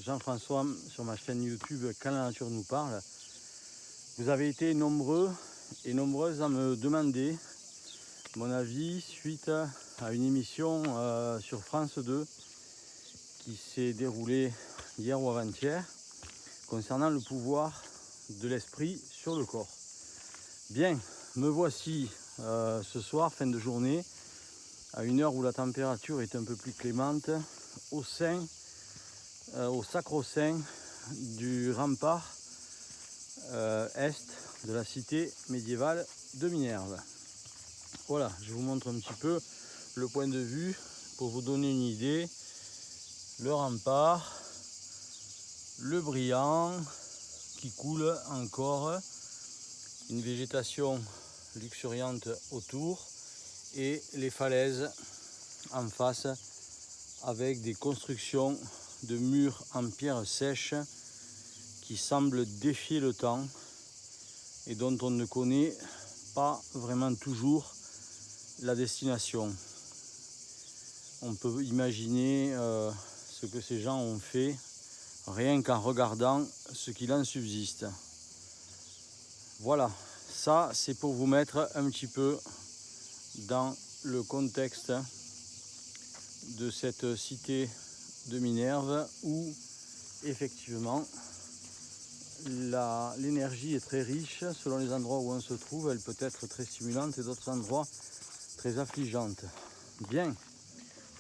Jean-François sur ma chaîne YouTube Quand la nature nous parle. Vous avez été nombreux et nombreuses à me demander mon avis suite à une émission sur France 2 qui s'est déroulée hier ou avant-hier concernant le pouvoir de l'esprit sur le corps. Bien, me voici ce soir, fin de journée, à une heure où la température est un peu plus clémente, au sacro-saint du rempart est de la cité médiévale de Minerve. Voilà, je vous montre un petit peu le point de vue pour vous donner une idée. Le rempart, le Briand qui coule encore, une végétation luxuriante autour et les falaises en face avec des constructions de murs en pierre sèche qui semblent défier le temps et dont on ne connaît pas vraiment toujours la destination. On peut imaginer ce que ces gens ont fait rien qu'en regardant ce qu'il en subsiste. Voilà, ça c'est pour vous mettre un petit peu dans le contexte de cette cité de Minerve où effectivement l'énergie est très riche selon les endroits où on se trouve. Elle peut être très stimulante et d'autres endroits très affligeante. Bien,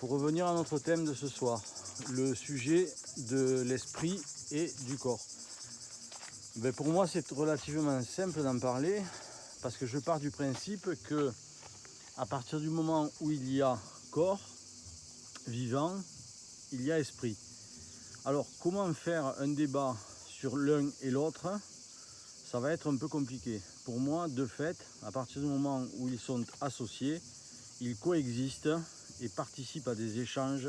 pour revenir à notre thème de ce soir, le sujet de l'esprit et du corps. Pour moi c'est relativement simple d'en parler parce que je pars du principe que à partir du moment où il y a corps vivant, il y a esprit. Alors comment faire un débat sur l'un et l'autre? Ça va être un peu compliqué. Pour moi, de fait, à partir du moment où ils sont associés, ils coexistent et participent à des échanges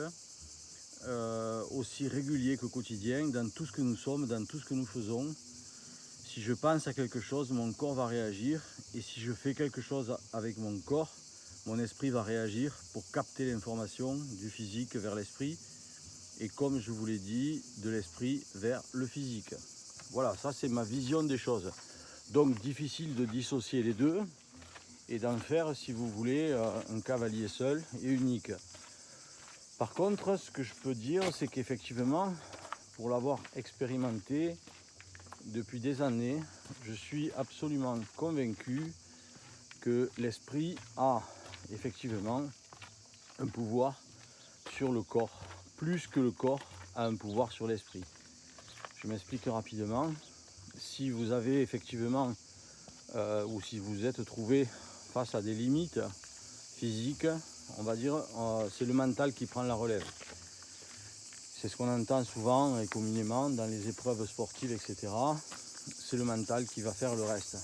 aussi réguliers que quotidiens dans tout ce que nous sommes, dans tout ce que nous faisons. Si je pense à quelque chose, mon corps va réagir, et si je fais quelque chose avec mon corps, mon esprit va réagir pour capter l'information du physique vers l'esprit, et comme je vous l'ai dit, de l'esprit vers le physique. Voilà, ça c'est ma vision des choses. Donc difficile de dissocier les deux et d'en faire, si vous voulez, un cavalier seul et unique. Par contre, ce que je peux dire, c'est qu'effectivement, pour l'avoir expérimenté depuis des années, je suis absolument convaincu que l'esprit a effectivement un pouvoir sur le corps, plus que le corps a un pouvoir sur l'esprit. Je m'explique rapidement. Si vous avez effectivement, ou si vous êtes trouvé face à des limites physiques, on va dire, c'est le mental qui prend la relève. C'est ce qu'on entend souvent et communément dans les épreuves sportives, etc. C'est le mental qui va faire le reste.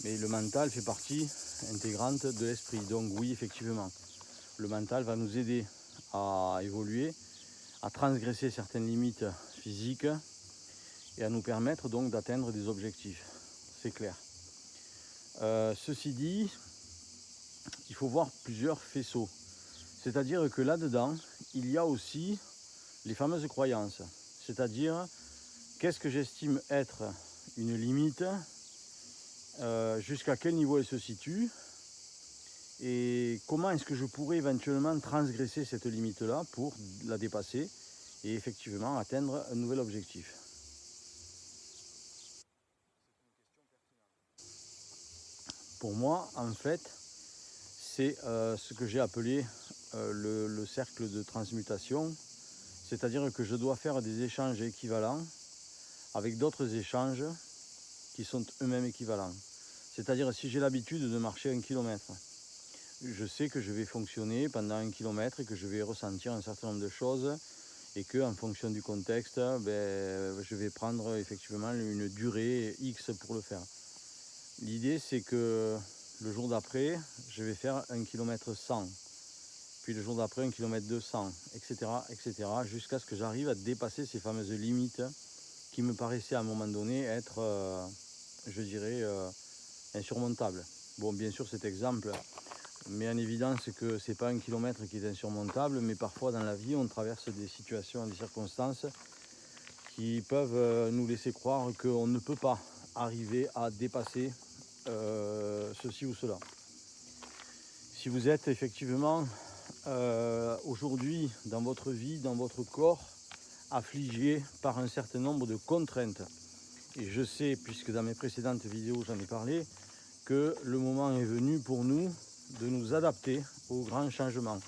Mais le mental fait partie intégrante de l'esprit. Donc oui, effectivement, le mental va nous aider à évoluer, à transgresser certaines limites physiques et à nous permettre donc d'atteindre des objectifs. C'est clair. Ceci dit, il faut voir plusieurs faisceaux. C'est-à-dire que là-dedans, il y a aussi les fameuses croyances. C'est-à-dire, qu'est-ce que j'estime être une limite, jusqu'à quel niveau elle se situe, et comment est-ce que je pourrais éventuellement transgresser cette limite-là pour la dépasser et effectivement atteindre un nouvel objectif. Pour moi, en fait, c'est ce que j'ai appelé le cercle de transmutation, c'est-à-dire que je dois faire des échanges équivalents avec d'autres échanges qui sont eux-mêmes équivalents. C'est-à-dire si j'ai l'habitude de marcher 1 kilomètre, je sais que je vais fonctionner pendant 1 kilomètre et que je vais ressentir un certain nombre de choses et que en fonction du contexte, je vais prendre effectivement une durée X pour le faire. L'idée c'est que le jour d'après, je vais faire 1 km 100, puis le jour d'après 1 km 200, etc., etc., jusqu'à ce que j'arrive à dépasser ces fameuses limites qui me paraissaient à un moment donné être, je dirais, insurmontables. Bon, bien sûr, cet exemple met en évidence que ce n'est pas 1 kilomètre qui est insurmontable, mais parfois dans la vie, on traverse des situations, des circonstances qui peuvent nous laisser croire qu'on ne peut pas arriver à dépasser ceci ou cela. Si vous êtes effectivement aujourd'hui dans votre vie, dans votre corps, affligé par un certain nombre de contraintes, et je sais, puisque dans mes précédentes vidéos j'en ai parlé, que le moment est venu pour nous de nous adapter aux grands changements.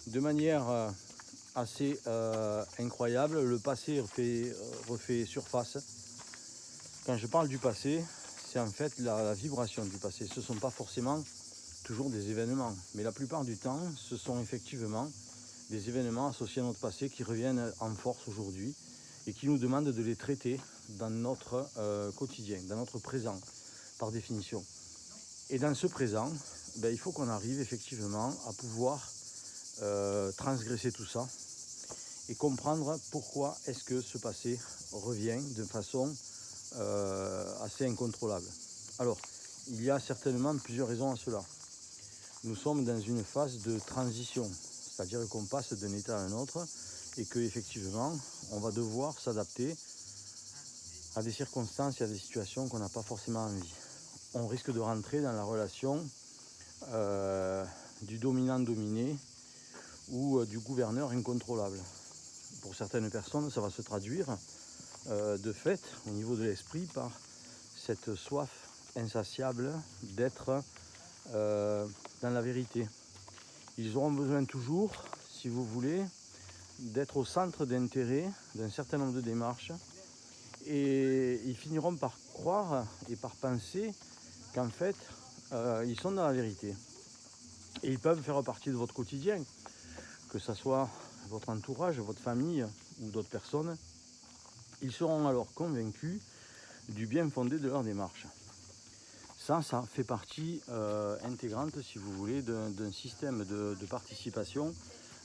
De manière assez incroyable, le passé refait surface. Quand je parle du passé, c'est en fait la vibration du passé. Ce ne sont pas forcément toujours des événements, mais la plupart du temps, ce sont effectivement des événements associés à notre passé qui reviennent en force aujourd'hui et qui nous demandent de les traiter dans notre quotidien, dans notre présent, par définition. Et dans ce présent, il faut qu'on arrive effectivement à pouvoir transgresser tout ça et comprendre pourquoi est-ce que ce passé revient de façon assez incontrôlable. Alors, il y a certainement plusieurs raisons à cela. Nous sommes dans une phase de transition, c'est-à-dire qu'on passe d'un état à un autre et qu'effectivement, on va devoir s'adapter à des circonstances et à des situations qu'on n'a pas forcément envie. On risque de rentrer dans la relation du dominant-dominé ou du gouverneur incontrôlable. Pour certaines personnes, ça va se traduire de fait au niveau de l'esprit par cette soif insatiable d'être dans la vérité. Ils auront besoin toujours, si vous voulez, d'être au centre d'intérêt d'un certain nombre de démarches et ils finiront par croire et par penser qu'en fait ils sont dans la vérité et ils peuvent faire partie de votre quotidien, que ce soit votre entourage, votre famille ou d'autres personnes. Ils seront alors convaincus du bien fondé de leur démarche. Ça fait partie intégrante, si vous voulez, d'un système de participation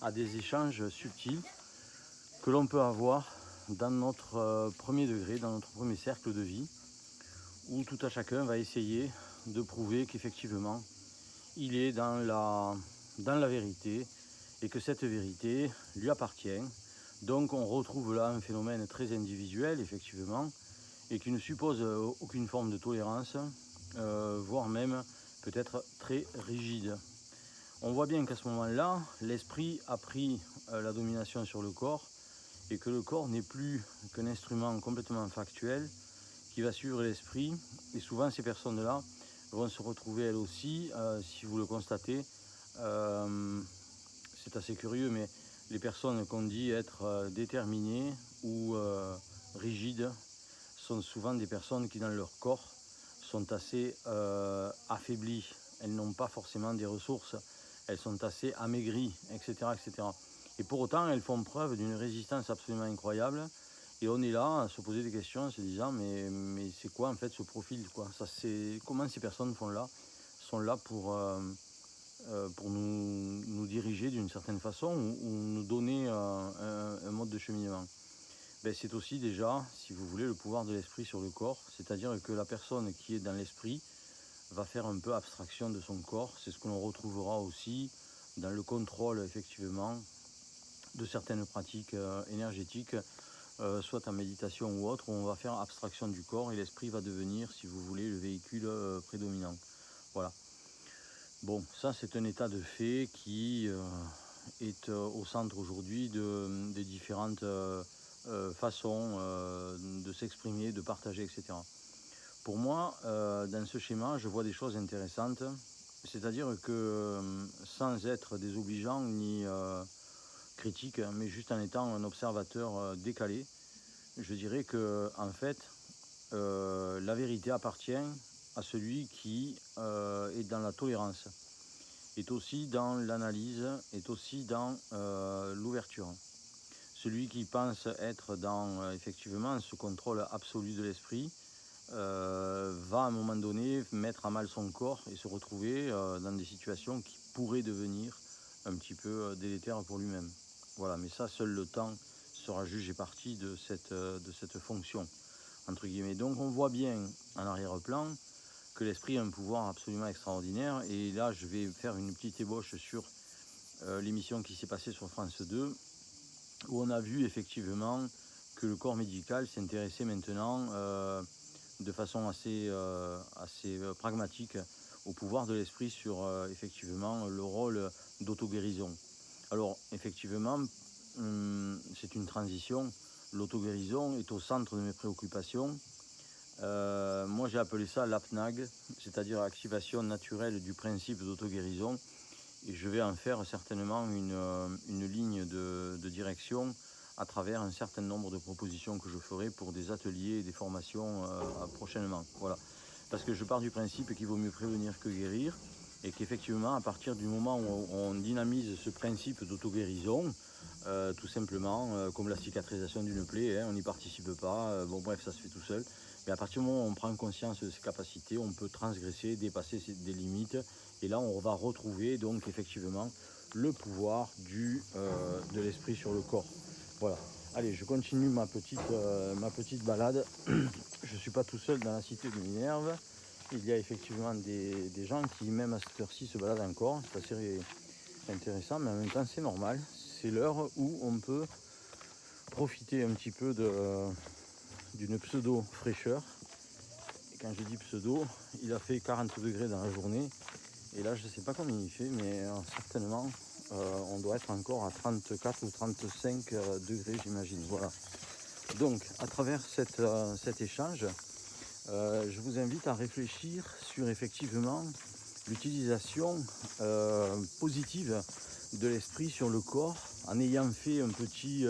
à des échanges subtils que l'on peut avoir dans notre premier degré, dans notre premier cercle de vie, où tout à chacun va essayer de prouver qu'effectivement, il est dans la vérité et que cette vérité lui appartient. Donc on retrouve là un phénomène très individuel, effectivement, et qui ne suppose aucune forme de tolérance, voire même peut-être très rigide. On voit bien qu'à ce moment-là, l'esprit a pris la domination sur le corps et que le corps n'est plus qu'un instrument complètement factuel qui va suivre l'esprit. Et souvent, ces personnes-là vont se retrouver elles aussi, si vous le constatez, c'est assez curieux, mais les personnes qu'on dit être déterminées ou rigides sont souvent des personnes qui, dans leur corps, sont assez affaiblies. Elles n'ont pas forcément des ressources, elles sont assez amaigries, etc., etc. Et pour autant, elles font preuve d'une résistance absolument incroyable. Et on est là à se poser des questions en se disant mais c'est quoi en fait ce profil quoi ça, comment ces personnes sont là pour nous diriger d'une certaine façon ou nous donner un mode de cheminement. C'est aussi déjà, si vous voulez, le pouvoir de l'esprit sur le corps, c'est-à-dire que la personne qui est dans l'esprit va faire un peu abstraction de son corps. C'est ce que l'on retrouvera aussi dans le contrôle effectivement de certaines pratiques énergétiques, soit en méditation ou autre, où on va faire abstraction du corps et l'esprit va devenir, si vous voulez, le véhicule prédominant. Voilà. Bon, ça c'est un état de fait qui est au centre aujourd'hui des différentes façons de s'exprimer, de partager, etc. Pour moi, dans ce schéma, je vois des choses intéressantes, c'est-à-dire que sans être désobligeant ni critique, mais juste en étant un observateur décalé, je dirais que en fait, la vérité appartient à celui qui est dans la tolérance, est aussi dans l'analyse, est aussi dans l'ouverture. Celui qui pense être dans effectivement ce contrôle absolu de l'esprit va à un moment donné mettre à mal son corps et se retrouver dans des situations qui pourraient devenir un petit peu délétères pour lui-même. Voilà, mais ça, seul le temps sera juge et partie de cette fonction, entre guillemets. Donc on voit bien en arrière-plan que l'esprit a un pouvoir absolument extraordinaire. Et là, je vais faire une petite ébauche sur l'émission qui s'est passée sur France 2, où on a vu effectivement que le corps médical s'intéressait maintenant de façon assez pragmatique au pouvoir de l'esprit sur effectivement le rôle d'auto-guérison. Alors effectivement, c'est une transition. L'auto-guérison est au centre de mes préoccupations. Moi j'ai appelé ça l'APNAG, c'est-à-dire activation naturelle du principe d'auto-guérison. Et je vais en faire certainement une ligne de direction à travers un certain nombre de propositions que je ferai pour des ateliers et des formations prochainement. Voilà. Parce que je pars du principe qu'il vaut mieux prévenir que guérir, et qu'effectivement, à partir du moment où on dynamise ce principe d'auto-guérison, tout simplement, comme la cicatrisation d'une plaie, on n'y participe pas, bon bref, ça se fait tout seul. Mais à partir du moment où on prend conscience de ses capacités, on peut transgresser, dépasser des limites, et là on va retrouver donc effectivement le pouvoir de l'esprit sur le corps. Voilà. Allez, je continue ma petite balade. Je ne suis pas tout seul dans la cité de Minerve. Il y a effectivement des gens qui, même à cette heure-ci, se baladent encore. C'est assez intéressant, mais en même temps, c'est normal. C'est l'heure où on peut profiter un petit peu d'une pseudo-fraîcheur. Et quand je dis pseudo, il a fait 40 degrés dans la journée. Et là, je ne sais pas combien il fait, mais certainement, on doit être encore à 34 ou 35 degrés, j'imagine. Voilà. Donc, à travers cet échange, je vous invite à réfléchir sur effectivement l'utilisation positive de l'esprit sur le corps, en ayant fait un petit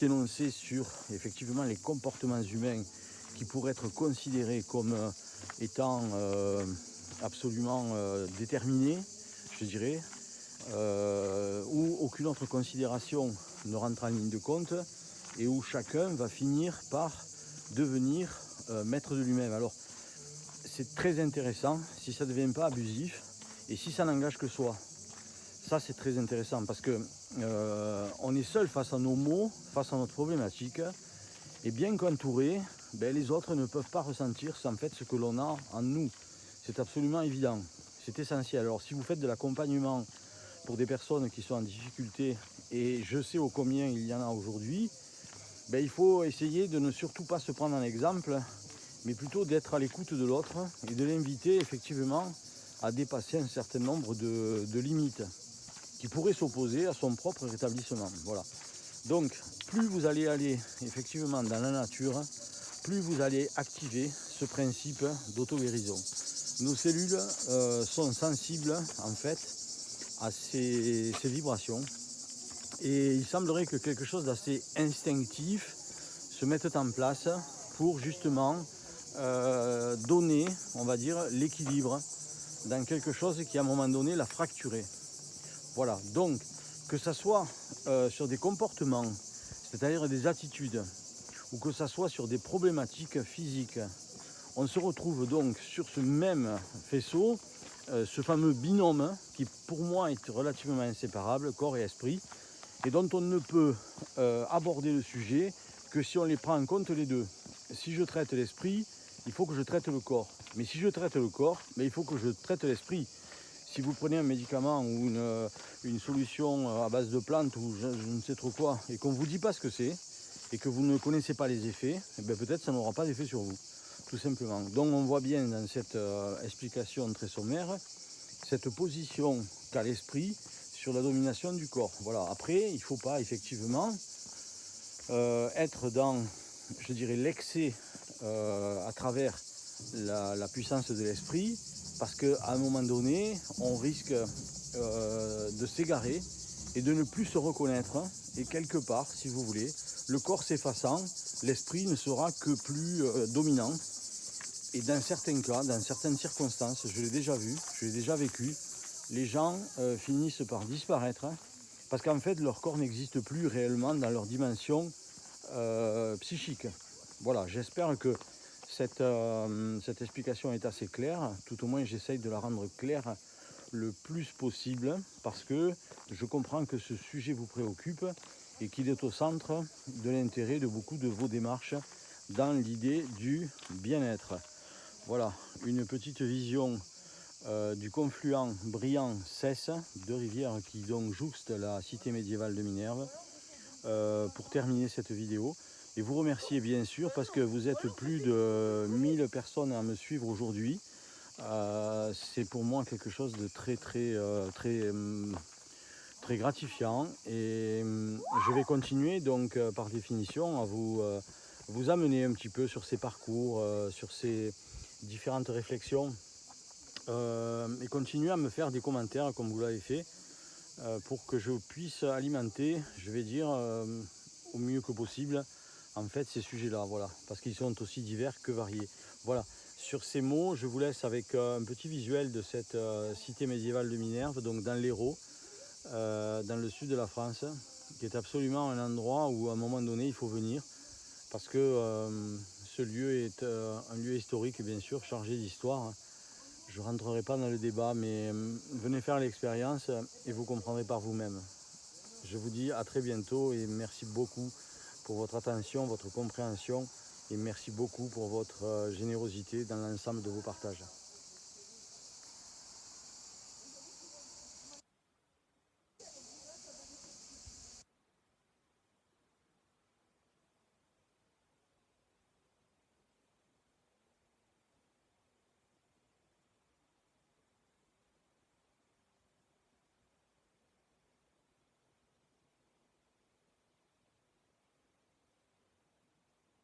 énoncé sur effectivement les comportements humains qui pourraient être considérés comme étant absolument déterminés, je dirais, où aucune autre considération ne rentre en ligne de compte, et où chacun va finir par devenir maître de lui-même. Alors c'est très intéressant si ça ne devient pas abusif et si ça n'engage que soi. Ça c'est très intéressant parce que on est seul face à nos maux, face à notre problématique, et bien qu'entouré, les autres ne peuvent pas ressentir en fait ce que l'on a en nous. C'est absolument évident, c'est essentiel. Alors si vous faites de l'accompagnement pour des personnes qui sont en difficulté, et je sais ô combien il y en a aujourd'hui, il faut essayer de ne surtout pas se prendre en exemple, mais plutôt d'être à l'écoute de l'autre et de l'inviter effectivement à dépasser un certain nombre de limites qui pourraient s'opposer à son propre rétablissement. Voilà. Donc, plus vous allez aller effectivement dans la nature, plus vous allez activer ce principe d'auto-guérison. Nos cellules sont sensibles en fait à ces vibrations, et il semblerait que quelque chose d'assez instinctif se mette en place pour justement donner, on va dire, l'équilibre dans quelque chose qui à un moment donné l'a fracturé. Voilà, donc que ça soit sur des comportements, c'est-à-dire des attitudes, ou que ça soit sur des problématiques physiques, on se retrouve donc sur ce même faisceau, ce fameux binôme qui pour moi est relativement inséparable, corps et esprit, et dont on ne peut aborder le sujet que si on les prend en compte les deux. Si je traite l'esprit, il faut que je traite le corps. Mais si je traite le corps, il faut que je traite l'esprit. Si vous prenez un médicament ou une solution à base de plantes ou je ne sais trop quoi, et qu'on ne vous dit pas ce que c'est, et que vous ne connaissez pas les effets, peut-être ça n'aura pas d'effet sur vous, tout simplement. Donc on voit bien dans cette explication très sommaire, cette position qu'a l'esprit sur la domination du corps. Voilà. Après, il ne faut pas effectivement être dans, je dirais, l'excès à travers la puissance de l'esprit, parce qu'à un moment donné, on risque de s'égarer et de ne plus se reconnaître. Et quelque part, si vous voulez, le corps s'effaçant, l'esprit ne sera que plus dominant. Et dans certains cas, dans certaines circonstances, je l'ai déjà vu, je l'ai déjà vécu, les gens finissent par disparaître parce qu'en fait leur corps n'existe plus réellement dans leur dimension psychique. Voilà, j'espère que cette explication est assez claire, tout au moins j'essaye de la rendre claire le plus possible, parce que je comprends que ce sujet vous préoccupe et qu'il est au centre de l'intérêt de beaucoup de vos démarches dans l'idée du bien-être. Voilà, une petite vision du confluent Briand-Cesse, deux rivières qui donc jouxtent la cité médiévale de Minerve. pour terminer cette vidéo. Et vous remercier bien sûr parce que vous êtes plus de 1000 personnes à me suivre aujourd'hui. C'est pour moi quelque chose de très gratifiant et je vais continuer donc par définition à vous amener un petit peu sur ces parcours, sur ces différentes réflexions et continuer à me faire des commentaires comme vous l'avez fait pour que je puisse alimenter, je vais dire, au mieux que possible en fait ces sujets-là, voilà, parce qu'ils sont aussi divers que variés. Voilà, sur ces mots, je vous laisse avec un petit visuel de cette cité médiévale de Minerve, donc dans l'Hérault, dans le sud de la France, qui est absolument un endroit où à un moment donné il faut venir, parce que ce lieu est un lieu historique bien sûr, chargé d'histoire. Je ne rentrerai pas dans le débat, mais venez faire l'expérience et vous comprendrez par vous-même. Je vous dis à très bientôt et merci beaucoup pour votre attention, votre compréhension et merci beaucoup pour votre générosité dans l'ensemble de vos partages.